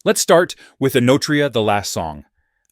Let's start with Inotria: The Last Song,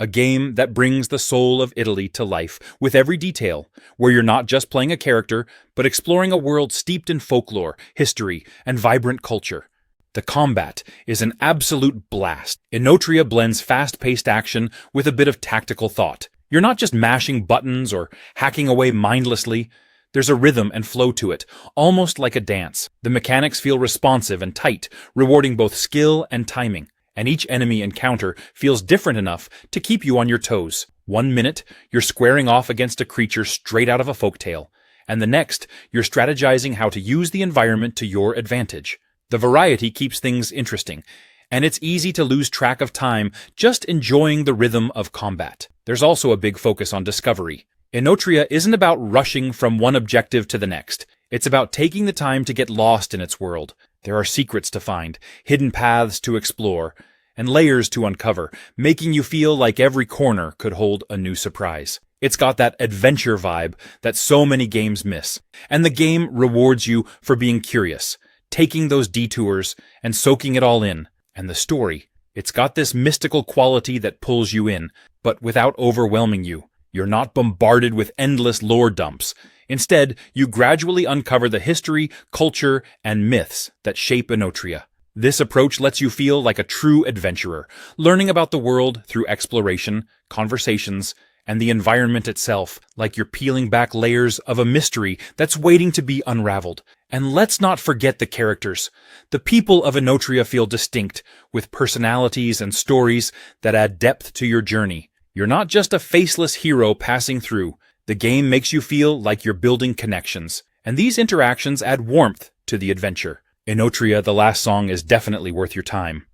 a game that brings the soul of Italy to life with every detail, where you're not just playing a character, but exploring a world steeped in folklore, history, and vibrant culture. The combat is an absolute blast. Inotria blends fast-paced action with a bit of tactical thought. You're not just mashing buttons or hacking away mindlessly. There's a rhythm and flow to it, almost like a dance. The mechanics feel responsive and tight, rewarding both skill and timing. And each enemy encounter feels different enough to keep you on your toes. 1 minute, you're squaring off against a creature straight out of a folktale, and the next, you're strategizing how to use the environment to your advantage. The variety keeps things interesting, and it's easy to lose track of time just enjoying the rhythm of combat. There's also a big focus on discovery. Inotria isn't about rushing from one objective to the next. It's about taking the time to get lost in its world. There are secrets to find, hidden paths to explore, and layers to uncover, making you feel like every corner could hold a new surprise. It's got that adventure vibe that so many games miss, and the game rewards you for being curious, taking those detours and soaking it all in. And the story, it's got this mystical quality that pulls you in, but without overwhelming you. You're not bombarded with endless lore dumps. Instead, you gradually uncover the history, culture, and myths that shape Inotria. This approach lets you feel like a true adventurer, learning about the world through exploration, conversations, and the environment itself, like you're peeling back layers of a mystery that's waiting to be unraveled. And let's not forget the characters. The people of Inotria feel distinct, with personalities and stories that add depth to your journey. You're not just a faceless hero passing through. The game makes you feel like you're building connections, and these interactions add warmth to the adventure. Inotria: The Last Song is definitely worth your time.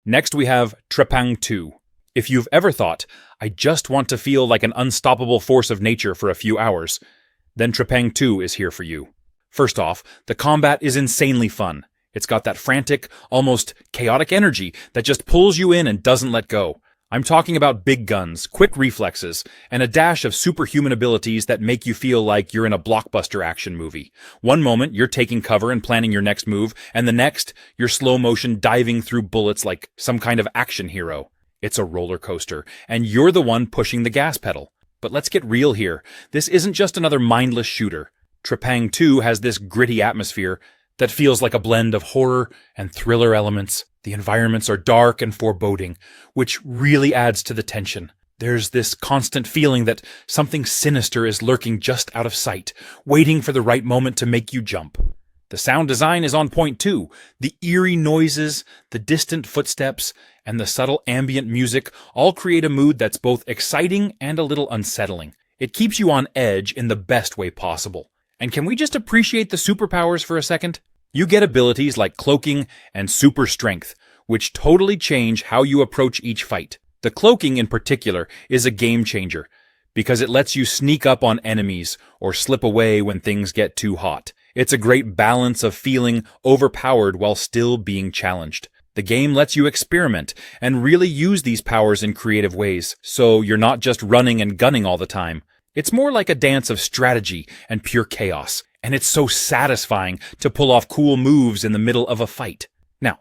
Next we have Trepang 2. If you've ever thought, I just want to feel like an unstoppable force of nature for a few hours, then Trepang 2 is here for you. First off, the combat is insanely fun. It's got that frantic, almost chaotic energy that just pulls you in and doesn't let go. I'm talking about big guns, quick reflexes, and a dash of superhuman abilities that make you feel like you're in a blockbuster action movie. One moment, you're taking cover and planning your next move, and the next, you're slow motion diving through bullets like some kind of action hero. It's a roller coaster, and you're the one pushing the gas pedal. But let's get real here. This isn't just another mindless shooter. Trepang 2 has this gritty atmosphere that feels like a blend of horror and thriller elements. The environments are dark and foreboding, which really adds to the tension. There's this constant feeling that something sinister is lurking just out of sight, waiting for the right moment to make you jump. The sound design is on point too. The eerie noises, the distant footsteps, and the subtle ambient music all create a mood that's both exciting and a little unsettling. It keeps you on edge in the best way possible. And can we just appreciate the superpowers for a second? You get abilities like cloaking and super strength, which totally change how you approach each fight. The cloaking in particular is a game changer, because it lets you sneak up on enemies or slip away when things get too hot. It's a great balance of feeling overpowered while still being challenged. The game lets you experiment and really use these powers in creative ways, so you're not just running and gunning all the time. It's more like a dance of strategy and pure chaos, and it's so satisfying to pull off cool moves in the middle of a fight. Now,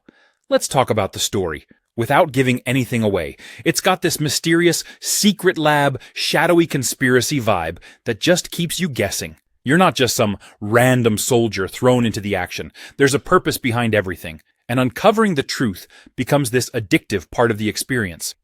let's talk about the story. Without giving anything away, it's got this mysterious, secret lab, shadowy conspiracy vibe that just keeps you guessing. You're not just some random soldier thrown into the action. There's a purpose behind everything, and uncovering the truth becomes this addictive part of the experience.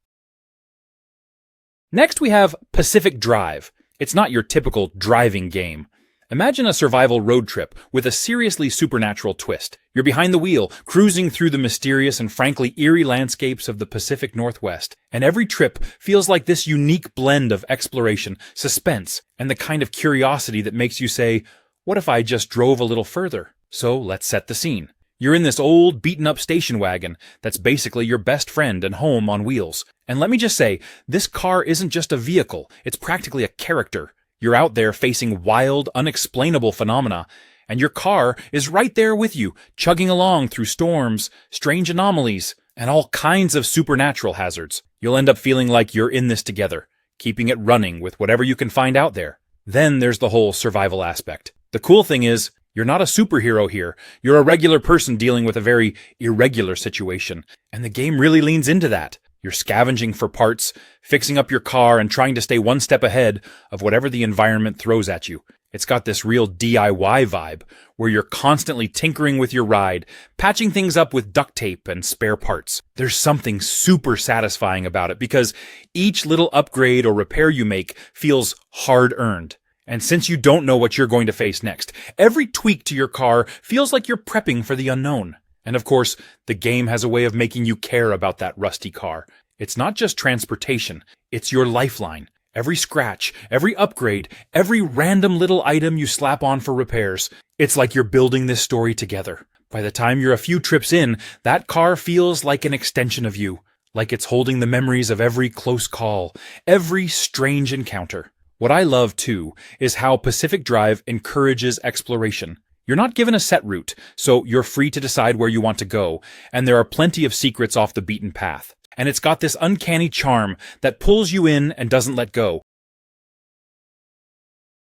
Next we have Pacific Drive. It's not your typical driving game. Imagine a survival road trip with a seriously supernatural twist. You're behind the wheel, cruising through the mysterious and frankly eerie landscapes of the Pacific Northwest, and every trip feels like this unique blend of exploration, suspense, and the kind of curiosity that makes you say, what if I just drove a little further? So let's set the scene. You're in this old, beaten-up station wagon that's basically your best friend and home on wheels. And let me just say, this car isn't just a vehicle, it's practically a character. You're out there facing wild, unexplainable phenomena, and your car is right there with you, chugging along through storms, strange anomalies, and all kinds of supernatural hazards. You'll end up feeling like you're in this together, keeping it running with whatever you can find out there. Then there's the whole survival aspect. The cool thing is, You're not a superhero here. You're a regular person dealing with a very irregular situation. And the game really leans into that. You're scavenging for parts, fixing up your car, and trying to stay one step ahead of whatever the environment throws at you. It's got this real DIY vibe, where you're constantly tinkering with your ride, patching things up with duct tape and spare parts. There's something super satisfying about it, because each little upgrade or repair you make feels hard-earned. And since you don't know what you're going to face next, every tweak to your car feels like you're prepping for the unknown. And of course, the game has a way of making you care about that rusty car. It's not just transportation, it's your lifeline. Every scratch, every upgrade, every random little item you slap on for repairs, it's like you're building this story together. By the time you're a few trips in, that car feels like an extension of you, like it's holding the memories of every close call, every strange encounter. What I love, too, is how Pacific Drive encourages exploration. You're not given a set route, so you're free to decide where you want to go, and there are plenty of secrets off the beaten path. And it's got this uncanny charm that pulls you in and doesn't let go.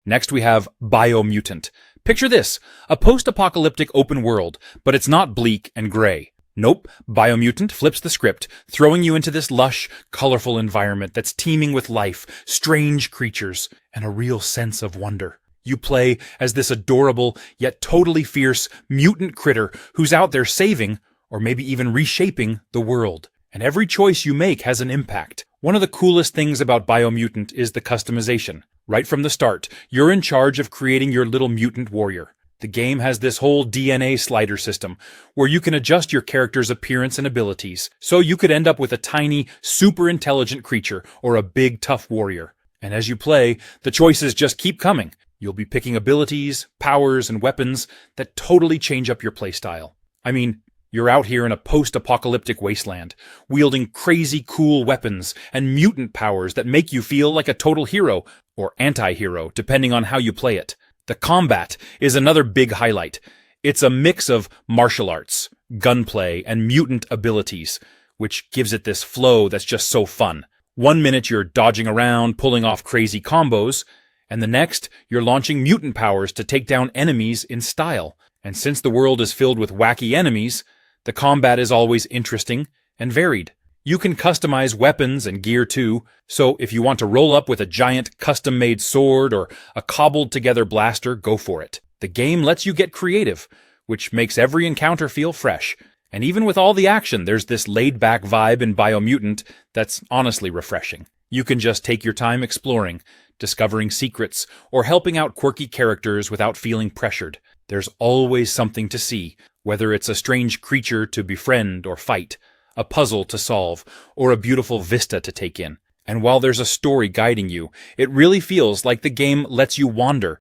Next we have Mutant. Picture this, a post-apocalyptic open world, but it's not bleak and gray. Nope, Mutant flips the script, throwing you into this lush, colorful environment that's teeming with life, strange creatures, and a real sense of wonder. You play as this adorable, yet totally fierce, mutant critter who's out there saving, or maybe even reshaping, the world. And every choice you make has an impact. One of the coolest things about Mutant is the customization. Right from the start, you're in charge of creating your little mutant warrior. The game has this whole DNA slider system, where you can adjust your character's appearance and abilities, so you could end up with a tiny, super intelligent creature, or a big, tough warrior. And as you play, the choices just keep coming. You'll be picking abilities, powers, and weapons that totally change up your playstyle. I mean, you're out here in a post-apocalyptic wasteland, wielding crazy cool weapons and mutant powers that make you feel like a total hero, or anti-hero, depending on how you play it. The combat is another big highlight. It's a mix of martial arts, gunplay, and mutant abilities, which gives it this flow that's just so fun. One minute you're dodging around, pulling off crazy combos, and the next, you're launching mutant powers to take down enemies in style. And since the world is filled with wacky enemies, the combat is always interesting and varied. You can customize weapons and gear too, so if you want to roll up with a giant custom-made sword or a cobbled-together blaster, go for it. The game lets you get creative, which makes every encounter feel fresh. And even with all the action, there's this laid-back vibe in Mutant that's honestly refreshing. You can just take your time exploring, discovering secrets, or helping out quirky characters without feeling pressured. There's always something to see, whether it's a strange creature to befriend or fight, a puzzle to solve, or a beautiful vista to take in. And while there's a story guiding you, it really feels like the game lets you wander.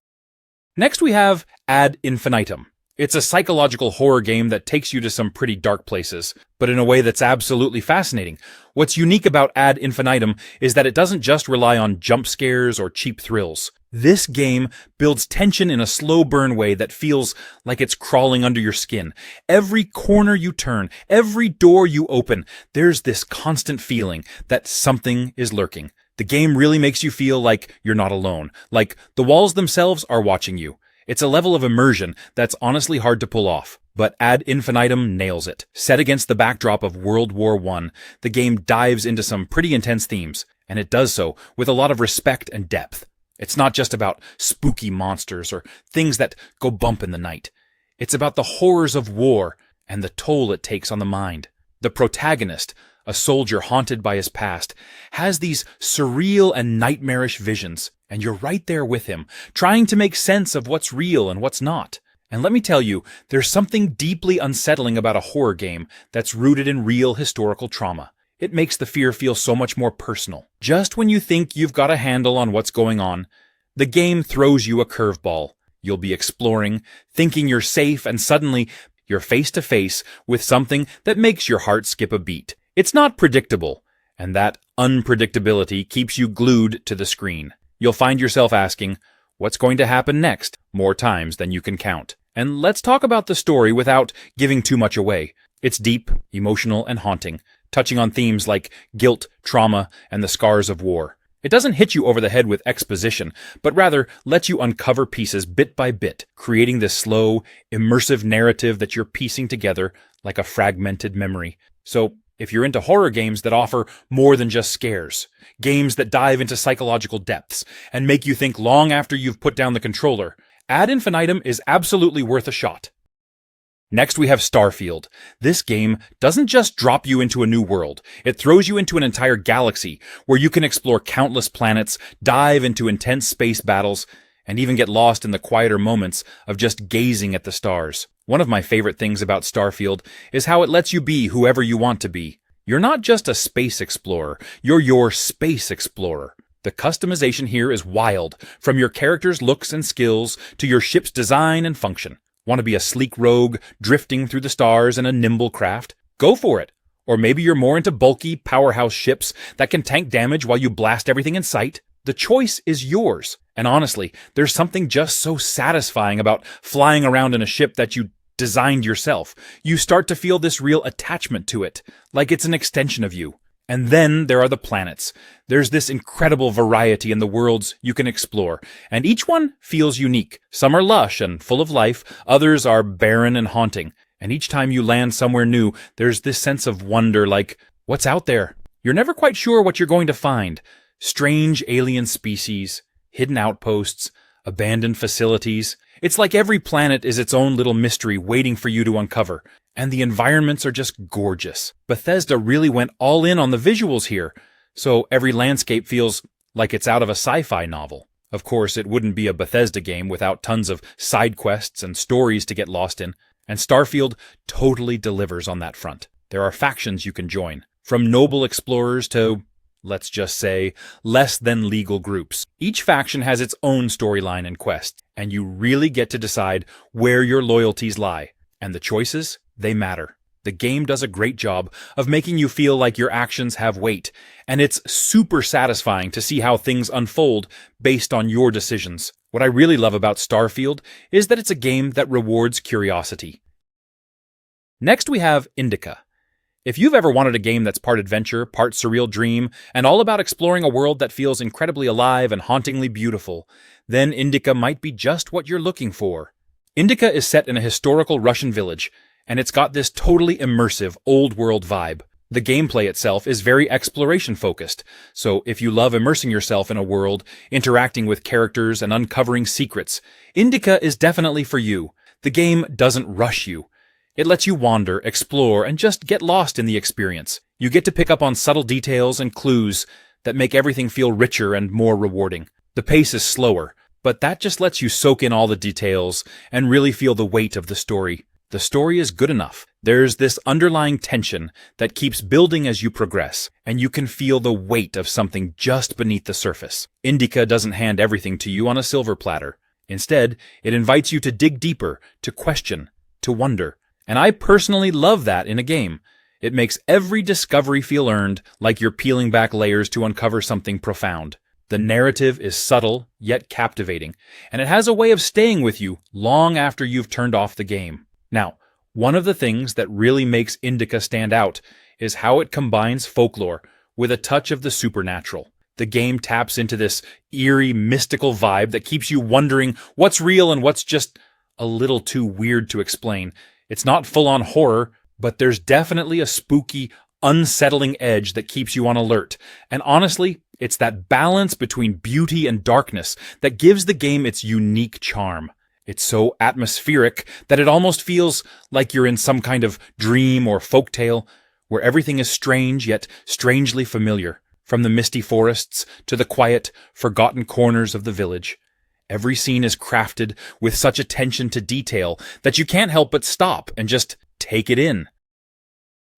Next we have Ad Infinitum. It's a psychological horror game that takes you to some pretty dark places, but in a way that's absolutely fascinating. What's unique about Ad Infinitum is that it doesn't just rely on jump scares or cheap thrills. This game builds tension in a slow burn way that feels like it's crawling under your skin. Every corner you turn, every door you open, there's this constant feeling that something is lurking. The game really makes you feel like you're not alone, like the walls themselves are watching you. It's a level of immersion that's honestly hard to pull off, but Ad Infinitum nails it. Set against the backdrop of World War I, the game dives into some pretty intense themes, and it does so with a lot of respect and depth. It's not just about spooky monsters or things that go bump in the night. It's about the horrors of war and the toll it takes on the mind. The protagonist, a soldier haunted by his past, has these surreal and nightmarish visions, and you're right there with him, trying to make sense of what's real and what's not. And let me tell you, there's something deeply unsettling about a horror game that's rooted in real historical trauma. It makes the fear feel so much more personal. Just when you think you've got a handle on what's going on, the game throws you a curveball. You'll be exploring, thinking you're safe, and suddenly you're face to face with something that makes your heart skip a beat. It's not predictable, and that unpredictability keeps you glued to the screen. You'll find yourself asking, what's going to happen next, more times than you can count. And let's talk about the story without giving too much away. It's deep, emotional, and haunting, touching on themes like guilt, trauma, and the scars of war. It doesn't hit you over the head with exposition, but rather lets you uncover pieces bit by bit, creating this slow, immersive narrative that you're piecing together like a fragmented memory. So, if you're into horror games that offer more than just scares, games that dive into psychological depths and make you think long after you've put down the controller, Ad Infinitum is absolutely worth a shot. Next we have Starfield. This game doesn't just drop you into a new world, it throws you into an entire galaxy where you can explore countless planets, dive into intense space battles, and even get lost in the quieter moments of just gazing at the stars. One of my favorite things about Starfield is how it lets you be whoever you want to be. You're not just a space explorer, you're your space explorer. The customization here is wild, from your character's looks and skills to your ship's design and function. Want to be a sleek rogue, drifting through the stars in a nimble craft? Go for it! Or maybe you're more into bulky, powerhouse ships that can tank damage while you blast everything in sight? The choice is yours. And honestly, there's something just so satisfying about flying around in a ship that you designed yourself. You start to feel this real attachment to it, like it's an extension of you. And then there are the planets. There's this incredible variety in the worlds you can explore, and each one feels unique. Some are lush and full of life, others are barren and haunting. And each time you land somewhere new, there's this sense of wonder, like, what's out there? You're never quite sure what you're going to find. Strange alien species, hidden outposts, abandoned facilities. It's like every planet is its own little mystery waiting for you to uncover. And the environments are just gorgeous. Bethesda really went all in on the visuals here, so every landscape feels like it's out of a sci-fi novel. Of course, it wouldn't be a Bethesda game without tons of side quests and stories to get lost in, and Starfield totally delivers on that front. There are factions you can join, from noble explorers to, let's just say, less than legal groups. Each faction has its own storyline and quest, and you really get to decide where your loyalties lie. And the choices, they matter. The game does a great job of making you feel like your actions have weight, and it's super satisfying to see how things unfold based on your decisions. What I really love about Starfield is that it's a game that rewards curiosity. Next we have Indica. If you've ever wanted a game that's part adventure, part surreal dream, and all about exploring a world that feels incredibly alive and hauntingly beautiful, then Indica might be just what you're looking for. Indica is set in a historical Russian village, and it's got this totally immersive, old-world vibe. The gameplay itself is very exploration-focused, so if you love immersing yourself in a world, interacting with characters, and uncovering secrets, Indica is definitely for you. The game doesn't rush you. It lets you wander, explore, and just get lost in the experience. You get to pick up on subtle details and clues that make everything feel richer and more rewarding. The pace is slower, but that just lets you soak in all the details and really feel the weight of the story. The story is good enough. There's this underlying tension that keeps building as you progress, and you can feel the weight of something just beneath the surface. Indica doesn't hand everything to you on a silver platter. Instead, it invites you to dig deeper, to question, to wonder. And I personally love that in a game. It makes every discovery feel earned, like you're peeling back layers to uncover something profound. The narrative is subtle, yet captivating, and it has a way of staying with you long after you've turned off the game. Now, one of the things that really makes Indica stand out is how it combines folklore with a touch of the supernatural. The game taps into this eerie, mystical vibe that keeps you wondering what's real and what's just a little too weird to explain. It's not full-on horror, but there's definitely a spooky, unsettling edge that keeps you on alert. And honestly, it's that balance between beauty and darkness that gives the game its unique charm. It's so atmospheric that it almost feels like you're in some kind of dream or folktale, where everything is strange yet strangely familiar, from the misty forests to the quiet, forgotten corners of the village. Every scene is crafted with such attention to detail that you can't help but stop and just take it in.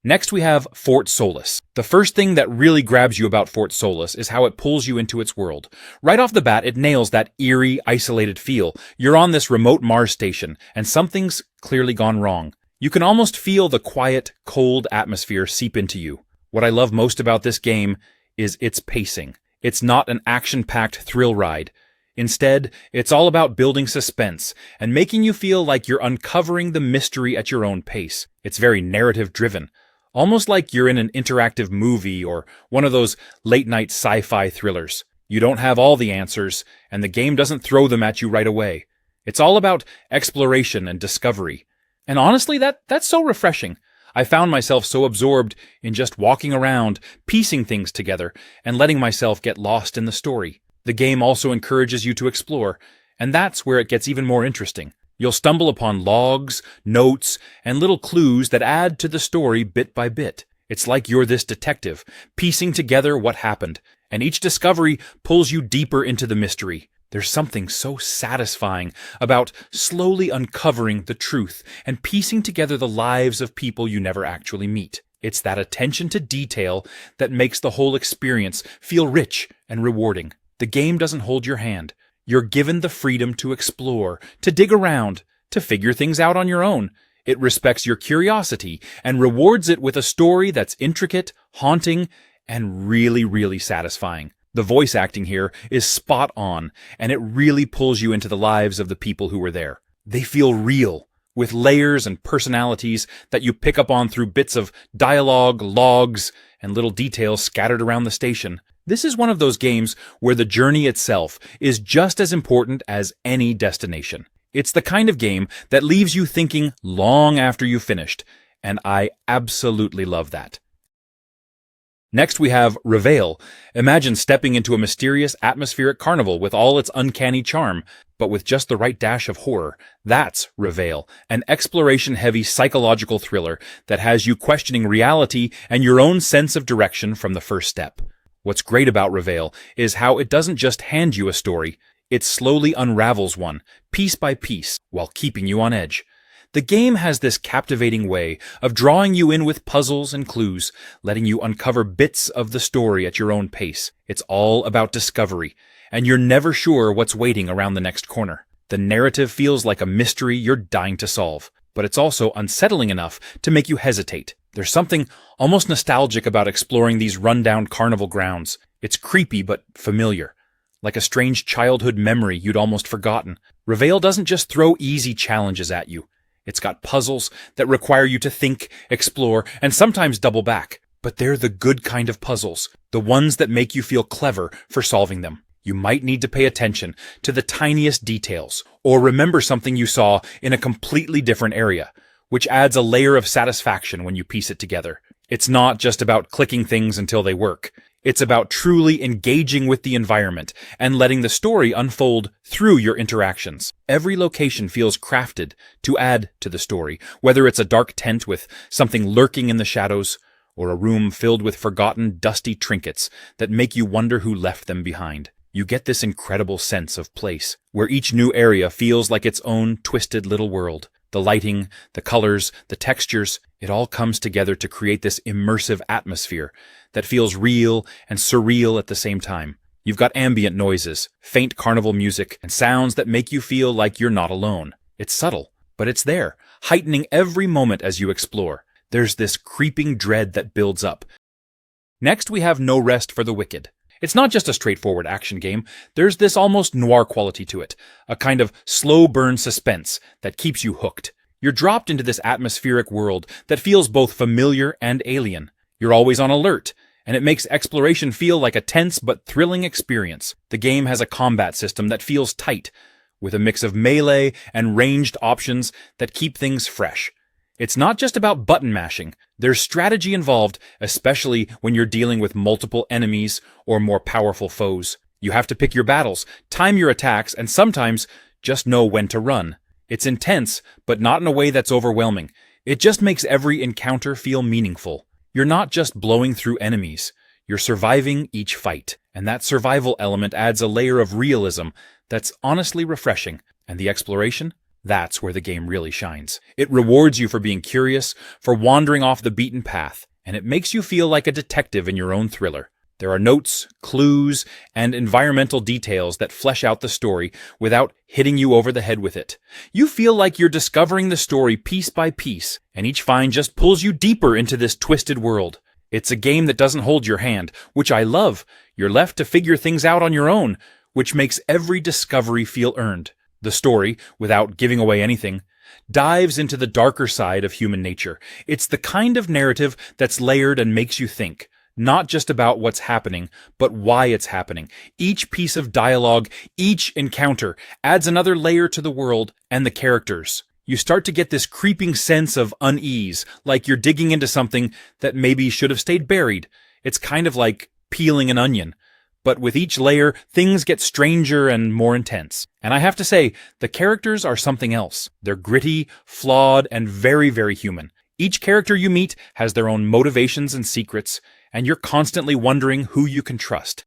Next we have Fort Solis. The first thing that really grabs you about Fort Solis is how it pulls you into its world. Right off the bat, it nails that eerie, isolated feel. You're on this remote Mars station, and something's clearly gone wrong. You can almost feel the quiet, cold atmosphere seep into you. What I love most about this game is its pacing. It's not an action-packed thrill ride. Instead, it's all about building suspense and making you feel like you're uncovering the mystery at your own pace. It's very narrative-driven, almost like you're in an interactive movie or one of those late-night sci-fi thrillers. You don't have all the answers, and the game doesn't throw them at you right away. It's all about exploration and discovery. And honestly, that's so refreshing. I found myself so absorbed in just walking around, piecing things together, and letting myself get lost in the story. The game also encourages you to explore, and that's where it gets even more interesting. You'll stumble upon logs, notes, and little clues that add to the story bit by bit. It's like you're this detective, piecing together what happened, and each discovery pulls you deeper into the mystery. There's something so satisfying about slowly uncovering the truth and piecing together the lives of people you never actually meet. It's that attention to detail that makes the whole experience feel rich and rewarding. The game doesn't hold your hand. You're given the freedom to explore, to dig around, to figure things out on your own. It respects your curiosity and rewards it with a story that's intricate, haunting, and really, really satisfying. The voice acting here is spot on, and it really pulls you into the lives of the people who were there. They feel real, with layers and personalities that you pick up on through bits of dialogue, logs, and little details scattered around the station. This is one of those games where the journey itself is just as important as any destination. It's the kind of game that leaves you thinking long after you've finished, and I absolutely love that. Next we have Reveal. Imagine stepping into a mysterious atmospheric carnival with all its uncanny charm, but with just the right dash of horror. That's Reveal, an exploration-heavy psychological thriller that has you questioning reality and your own sense of direction from the first step. What's great about Reveal is how it doesn't just hand you a story, it slowly unravels one, piece by piece, while keeping you on edge. The game has this captivating way of drawing you in with puzzles and clues, letting you uncover bits of the story at your own pace. It's all about discovery, and you're never sure what's waiting around the next corner. The narrative feels like a mystery you're dying to solve, but it's also unsettling enough to make you hesitate. There's something almost nostalgic about exploring these rundown carnival grounds. It's creepy but familiar, like a strange childhood memory you'd almost forgotten. Reveal doesn't just throw easy challenges at you. It's got puzzles that require you to think, explore, and sometimes double back. But they're the good kind of puzzles, the ones that make you feel clever for solving them. You might need to pay attention to the tiniest details, or remember something you saw in a completely different area, which adds a layer of satisfaction when you piece it together. It's not just about clicking things until they work. It's about truly engaging with the environment and letting the story unfold through your interactions. Every location feels crafted to add to the story, whether it's a dark tent with something lurking in the shadows, or a room filled with forgotten, dusty trinkets that make you wonder who left them behind. You get this incredible sense of place, where each new area feels like its own twisted little world. The lighting, the colors, the textures, it all comes together to create this immersive atmosphere that feels real and surreal at the same time. You've got ambient noises, faint carnival music, and sounds that make you feel like you're not alone. It's subtle, but it's there, heightening every moment as you explore. There's this creeping dread that builds up. Next, we have No Rest for the Wicked. It's not just a straightforward action game, there's this almost noir quality to it, a kind of slow burn suspense that keeps you hooked. You're dropped into this atmospheric world that feels both familiar and alien. You're always on alert, and it makes exploration feel like a tense but thrilling experience. The game has a combat system that feels tight, with a mix of melee and ranged options that keep things fresh. It's not just about button mashing. There's strategy involved, especially when you're dealing with multiple enemies or more powerful foes. You have to pick your battles, time your attacks, and sometimes just know when to run. It's intense, but not in a way that's overwhelming. It just makes every encounter feel meaningful. You're not just blowing through enemies. You're surviving each fight. And that survival element adds a layer of realism that's honestly refreshing. And the exploration? That's where the game really shines. It rewards you for being curious, for wandering off the beaten path, and it makes you feel like a detective in your own thriller. There are notes, clues, and environmental details that flesh out the story without hitting you over the head with it. You feel like you're discovering the story piece by piece, and each find just pulls you deeper into this twisted world. It's a game that doesn't hold your hand, which I love. You're left to figure things out on your own, which makes every discovery feel earned. The story, without giving away anything, dives into the darker side of human nature. It's the kind of narrative that's layered and makes you think, Not just about what's happening, but why it's happening. Each piece of dialogue, each encounter adds another layer to the world and the characters. You start to get this creeping sense of unease, like you're digging into something that maybe should have stayed buried. It's kind of like peeling an onion. But with each layer, things get stranger and more intense. And I have to say, the characters are something else. They're gritty, flawed, and very, very human. Each character you meet has their own motivations and secrets, and you're constantly wondering who you can trust.